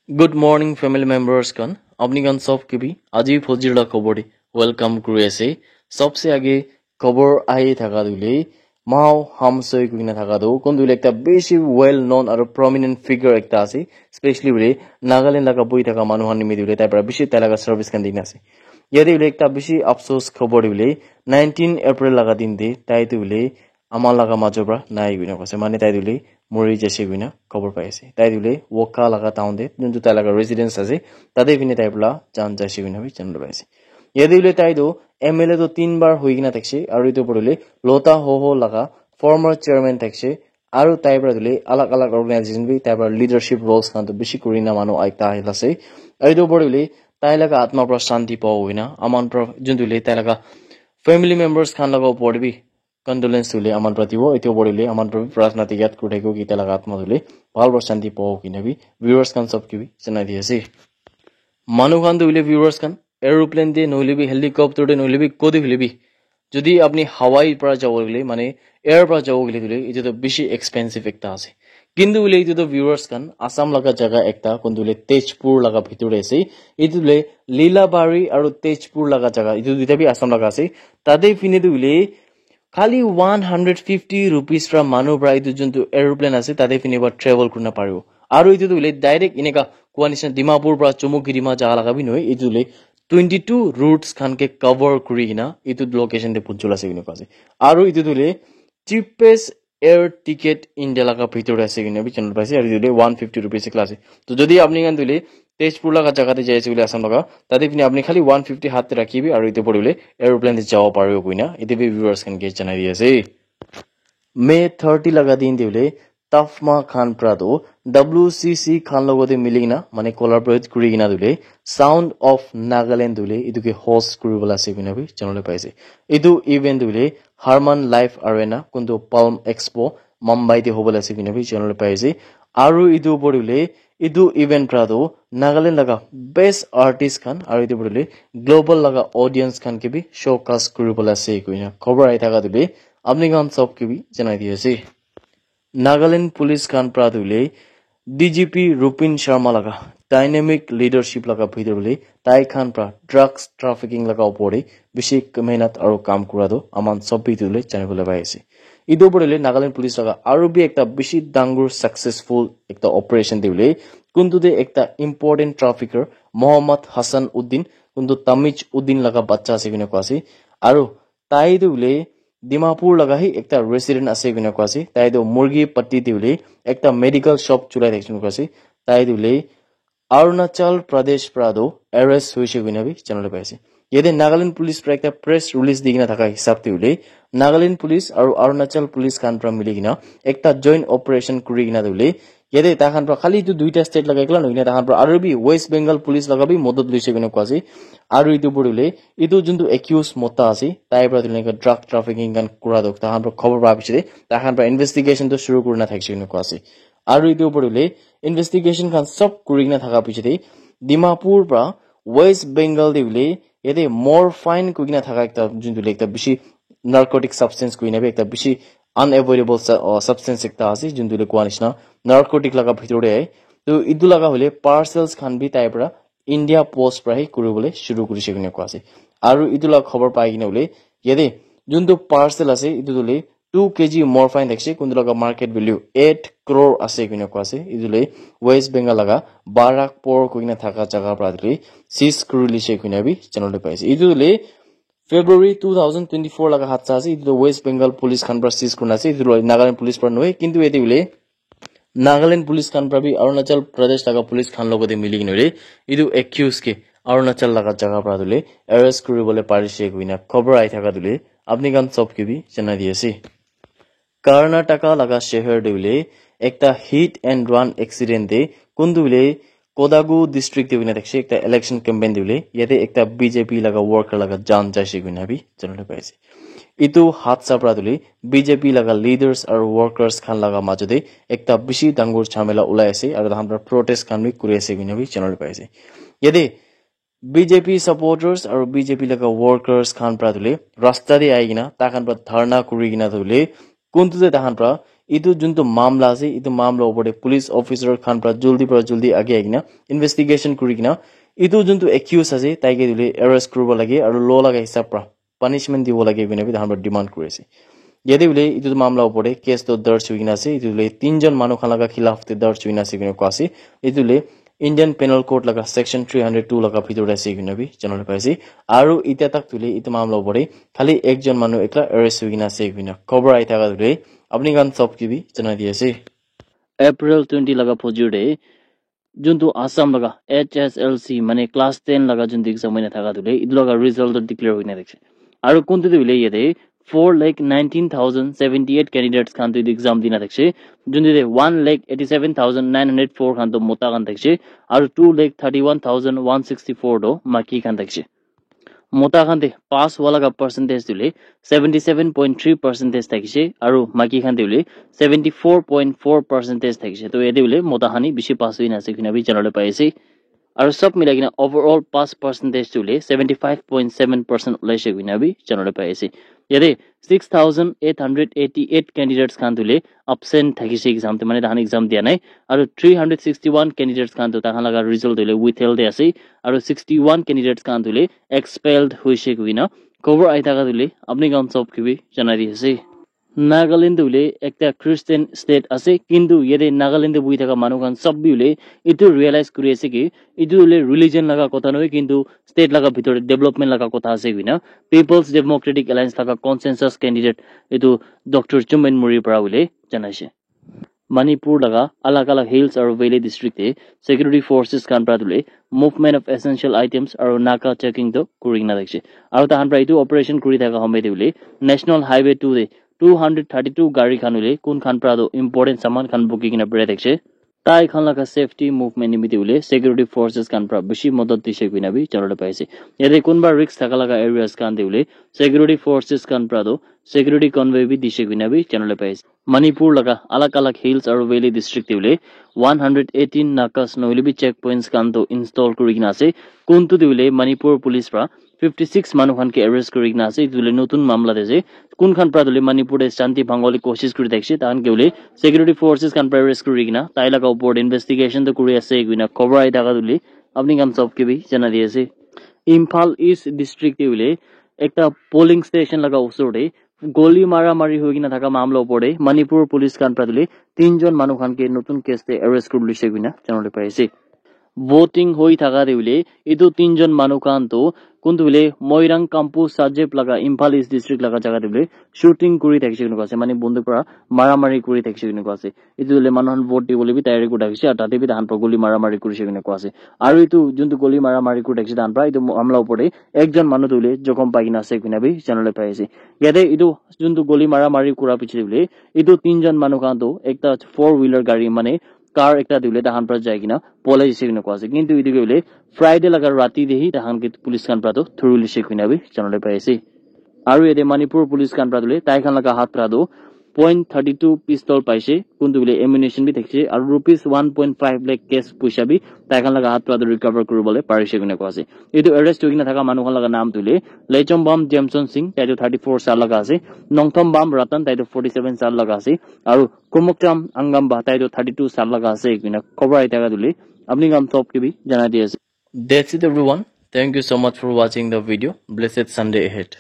Good morning, family members kan. अपनी gun सब की भी আজি ফজিলা খবর ওয়েলকাম করে আছে সবসে আগে খবর আই থাকা দিলে মাও হামসই কুইনা থাকা দো কোন দিলে একটা বেশি ওয়েল নোন আর প্রমিনেন্ট ফিগার একটা আছে স্পেশালি বলে নাগাল্যান্ড লাগা বই থাকা মানুষ নিমে দিলে তারপর বেশি তেলাগা সার্ভিস কান দিন আছে ইয়াদি বলে একটা বেশি আফসোস খবর দিলে 19 এপ্রিল লাগা দিন দে তাই দিলে আমার লাগা মাজবরা নাই গুইনা কছে মানে তাই দিলে মৰি যাইছে গুইনা খবৰ পাই আছে তাই দিলে ওকা লাগা টাউন দে যোনটো তাই লাগা ৰেজিডেন্স আছে তাতে পিনে তাই বলা জান যাইছে গুইনা বি জানল পাইছে ইয়াদি দিলে তাই দো এমএলএ তো 3 বার হৈ কিনা থাকছে আৰু ইটো পড়লে লতা হো লাগা ফৰ্মাৰ চেয়াৰম্যান থাকছে আৰু তাই পৰা দিলে আলাগ আলাগ অৰ্গানাইজেশন বি তাই পৰা লিডাৰশিপ ৰোলস কান তো বেশি কৰি না মানুহ আইতা আহিলাছে আৰু ইটো পড়লে তাই লাগা আত্মা পৰা শান্তি পাও হইনা আমান পৰা যোনটো দিলে তাই লাগা ফ্যামিলি মেম্বার্স খান লাগাও পড়বি কন্ডোলেন্স তুলে আমার প্রতি এটিও পড়লে আমার প্রতি প্রার্থনা ত্যাগ করে গীতা লাগা আত্মা তুলে ভালবার শান্তি পাও কিনাবি ভিউয়ার্স খান সব কিবি জানাই দিয়েছি মানুহ খান তুলে ভিউয়ার্স খান এরোপ্লেন দিয়ে নইলেবি হেলিকপ্টার দিয়ে নইলেবি কদি হইলেবি যদি আপনি হাওয়াই পৰা যাব গলে মানে এয়াৰ পৰা যাব গলে তুলে এটা তো বেশি এক্সপেন্সিভ একটা আছে কিন্তু বলে এই তো ভিউয়ার্স খান আসাম লাগা জায়গা একটা কোন তুলে তেজপুর লাগা ভিতরে আছে এই তুলে লীলাবাড়ি আর তেজপুর লাগা জায়গা এই দুইটা বি আসাম লাগা আছে তাদের ফিনে তুলে খালি 150 rupees fra manu pra itu juntu aeroplane ase tade finiba travel kurna paribo aru itu dule direct ineka kuanisna dimapur pra chomukgiri ma jaga lagabi noi itu dule 22 routes khan ke cover kuri na itu location de punchula se ase aru itu dule cheapest air ticket india laga bhitor ase gine bi channel paise aru dule 150 rupees class to jodi apni gan dule Tezpur লাগা জায়গাতে যাইছে বলে আসাম লাগা তাতে পিনে আপনি খালি 150 হাতে রাখিবি আর ইতে পড়লে এরোপ্লেন দিয়ে যাওয়া পারবে কইনা এতে বি ভিউয়ার্স খান কে জানাই দিয়েছে মে 30 লাগা দিন দিলে তাফমা খান প্রাদো WCC খান লগতে মিলিনা মানে কোলাবরেট করি কিনা দিলে সাউন্ড অফ নাগাল্যান্ড দিলে ইদুকে হোস্ট করিবলা আছে কিনা বি চ্যানেলে পাইছে ইদু ইভেন্ট দিলে হারমান লাইফ আরেনা কোনটো পালম এক্সপো মুম্বাইতে হবলা আছে কিনা বি চ্যানেলে পাইছে আৰু ইদু পড়লে ইদু ইভেন্ট প্রাদো নাগাল্যান্ড লাগা বেস্ট আর্টিস্ট খান আর ইদু পড়লে গ্লোবাল লাগা অডিয়েন্স খান কে বি শোকাস করিবলা আছে কইনা খবর আই থাকা দিলে আপনি গান সব কে বি জানাই দিয়েছে নাগাল্যান্ড পুলিশ খান প্রাদুলে ডিজিপি রুপিন শর্মা লাগা ডাইনামিক লিডারশিপ লাগা ভিতরলে তাই খান প্রা ড্রাগস ট্রাফিকিং লাগা উপরে বেশি মেহনত আর কাম করাদো আমান সব ভিতরলে জানিবলে পাইছে ইদো পড়লে নাগাল্যান্ড পুলিশ লাগা আরো বি একটা বেশি ডাঙ্গুর সাকসেসফুল একটা অপারেশন দিলে কুন্তুতে একটা ইম্পর্টেন্ট ট্রাফিকার মোহাম্মদ হাসান উদ্দিন কিন্তু তামিজ উদ্দিন লাগা বাচ্চা আছে কিনা কোয়াছি আর তাই দিলে ডিমাপুর লাগা হি একটা রেসিডেন্ট আছে কিনা কোয়াছি তাই দো মুরগি পট্টি দিলে একটা মেডিকেল শপ চুলাই দেখছেন কোয়াছি তাই দিলে অরুণাচল প্রদেশ প্রাদো অ্যারেস্ট হয়েছে কিনা বি চ্যানেলে পাইছে এতে নাগাল্যান্ড পুলিশ প্রা একটা প্রেস রিলিজ দিয়ে কিনা থাকা হিসাব দিলে নাগাল্যান্ড পুলিশ আর অরুণাচল পুলিশ খান প্রা মিলি কিনা একটা জয়েন্ট অপারেশন করি কিনা দিলে এতে তাখান প্রা খালি তো দুইটা স্টেট লাগাইলা নইনা তাখান প্রা আর বি ওয়েস্ট বেঙ্গল পুলিশ লাগাবি মদত লইছে কিনা কোয়াছি আৰু ইটো পড়লে ইটো যোনটো একিউজ মতা আছে তাই পৰা দিলে ড্ৰাগ ট্ৰাফিকিং গান কুৰা দক তাহান পৰা খবৰ পা পিছতে তাহান পৰা ইনভেস্টিগেশন তো শুৰু কৰি না থাকছে কিনা কোয়াছি আৰু ইটো পড়লে ইনভেস্টিগেশন খান সব কৰি না থাকা পিছতে ডিমাপুৰ পৰা ওয়েস্ট বেঙ্গল দিলে এতে মরফাইন কইনা থাকা একটা যোনটো একটা বেশি নার্কোটিক সাবস্টেন্স কইনা একটা বেশি আনএভয়েডেবল সাবস্টেন্স একটা আছে যোনটো কোৱা নিচিনা নাৰ্কোটিক লাগা ভিতৰতে তো ইদু লাগা হলে পাৰ্সেলস খান বি তাই পৰা ইন্ডিয়া পোস্ট পৰা কৰিবলৈ শুৰু কৰিছে কিনা কোৱা আছে আৰু ইদু লাগা খবৰ পাই কিনা বলে ইয়াতে যোনটো পার্সেল আছে ইদু দলে 2 kg মরফাইন দেখছে কোনটো লাগা মার্কেট ভ্যালু 8 crore আছে কিনা কোৱা আছে ইদুলে ওয়েস্ট বেঙ্গল লাগা বাৰাকপুৰ কইনা থাকা জায়গা পৰা দিলে সিজ কৰিলিছে কিনা বি চ্যানেলে পাইছে ইদুলে ফেব্ৰুয়াৰি 2024 লাগা হাতসা আছে ইদু ওয়েস্ট বেঙ্গল পুলিশ খান পৰা সিজ কৰনা আছে ইদু নাগাল্যান্ড পুলিশ পৰা নয় কিন্তু এতে বলে নাগাল্যান্ড পুলিশ খান পৰা বি অৰুণাচল প্ৰদেশ লাগা পুলিশ খান লগতে মিলি কিনৰে ইদু একিউজ কে অৰুণাচল লাগা জায়গা পৰা দিলে অ্যাৰেস্ট কৰিবলে পাৰিছে কইনা খবৰ আই থাকা দিলে আপনি গান সব কে বি জানাই দিয়েছে कर्नाटका लगा शहर दिले एकता हिट एंड रन एक्सीडेंट दे कुंदुले कोदागु डिस्ट्रिक्ट दिने देखसे एकता इलेक्शन कैंपेन दिले यते एकता बीजेपी लगा वर्कर लगा जान जाइसे गुना भी जनले पाइसे इतु हादसा प्रादुले बीजेपी लगा लीडर्स और वर्कर्स खान लगा माजदे एकता बिशी डांगुर झमेला उलाइसे और हमरा प्रोटेस्ट खान भी कुरेसे गुना भी जनले पाइसे यते बीजेपी सपोर्टर्स और बीजेपी लगा वर्कर्स खान प्रादुले रास्ता दे आइगिना ताखान पर धरना कुरिगिना दुले कुंतुते ताहान प्रा itu junto mamla ase itu mamla opore police officer khan pra jaldi age agina investigation kurikina itu junto accused ase taike dule arrest kuribo lage aru law laga hisab pra punishment dibo lage gune bi hamra demand kuri ase yede bile itu mamla opore case to darj huina ase itu le tinjon manu khan laga khilaf te darj huina ase gune ko ase itu le Indian Penal Code laga section 302 laga bhitor ase gune bi janole paise aru itia tak tule itu mamla opore khali ekjon manu ekla arrest huina ase gune khobor ai thaga dule apni gan sob ki bi janai di ase April 20 laga phojure juntu Assam laga HSLC mane class 10 laga juntu exam hoina thaga dule idu laga result declare hoina dekhe aru kuntu dule yede 4,19,078 candidates khan to exam dina dekhe juntu de 1,87,904 khan to mota khan dekhe aru 2,31,164 do maki khan dekhe mota khan de pass wala ka percentage dile 77.3% thakise aru maki khan dile 74.4% thakise to ede dile mota khani bishi pass hoina ase kina bi janole paise aru sob milagina overall pass percentage dile 75.7% ulaise kina bi janole paise yade 6,888 candidates khan dile absent thakise exam te mane dahan exam dia nai aru 361 candidates khan to tahan laga result dile withheld ase aru 61 candidates khan dile expelled hoise kuina cover ai thaga dile apni gaon sob ki bi janai di ase Nagaland dule ekta Christian state ase kintu yede Nagaland bui thaka manu khan sob bi ule itu realize kuri ase ki itu ule religion laga kotha noi kintu state laga bhitor development laga kotha ase kuina People's Democratic Alliance laga consensus candidate itu Dr. Chumen Muri para ule janaise Manipur laga alak hills aru valley district te security forces khan pra dule movement of essential items aru naka checking to kurina dekhe aru tahan pra itu operation kuri thaka homai dule national highway 2 de 232 gari khan ule kun khan pra do important saman khan booking na pare dekhe tai khan laga safety movement nimiti ule security forces khan pra bishi modot dise kuina bi janole paise yade kunba risk thaka laga areas khan de ule security forces khan pra do security convoy bi dise kuina bi janole paise Manipur laga alak hills aru valley district ule 118 nakas noile bi checkpoints khan to install kurigina ase kuntu diule Manipur police pra 56 manu khan ke arrest kurigina ase dule notun mamla de kun khan pra dule Manipur de shanti bhangoli koshish kuri dekhe tan ke ule security forces khan pra arrest kurigina tai laga upor investigation to kuri ase guina cover ai daga dule apni kam sob ke bi jana di ase Imphal East district ule ekta polling station laga usor de goli mara mari hoigina thaka mamla opore Manipur police khan pra dule tinjon manu khan ke notun case te arrest kurulise guina janole paise voting hoi thaga deule itu tinjon manu khan to kuntu bile Moirang Kampu Sajep laga Imphal East district laga jaga deule shooting kuri thakise kunu ase mane bonduk pra maramari kuri thakise kunu ase itu dule manuhan vote dibole bi tayari ku thakise aru tate bi dahan pra goli maramari kurise kunu ase aru itu juntu goli maramari ku thakise dahan pra itu amla opore ekjon manu dule jokhom paigina ase kunu bi janole paise yade itu juntu goli maramari kura piche dule itu tinjon manu khan to ekta 4-wheeler gari mane car ekta dule dahan pra jaigina polai jise kunu ase kintu itu gele Friday laga rati dehi dahan ke police khan pra to thuruli shekuina bi janole paise aru ede Manipur police khan pra dule tai khan laga hat pra do .32 pistol paise kuntu bile ammunition bi thakse aru rupees 1.5 lakh cash puisa bi tai khan laga hat pra do recover kuribole parise kunu ase etu arrest hogina thaka manu khan laga naam dule Lechombam Jameson Singh tai 34 sal laga ase Nongthom Bam Ratan tai 47 sal laga ase aru Kumukcham Angam Ba tai 32 sal laga ase kina cover ai taga dule apni kam top ke bi jana di ase That's it everyone. Thank you so much for watching the video. Blessed Sunday ahead.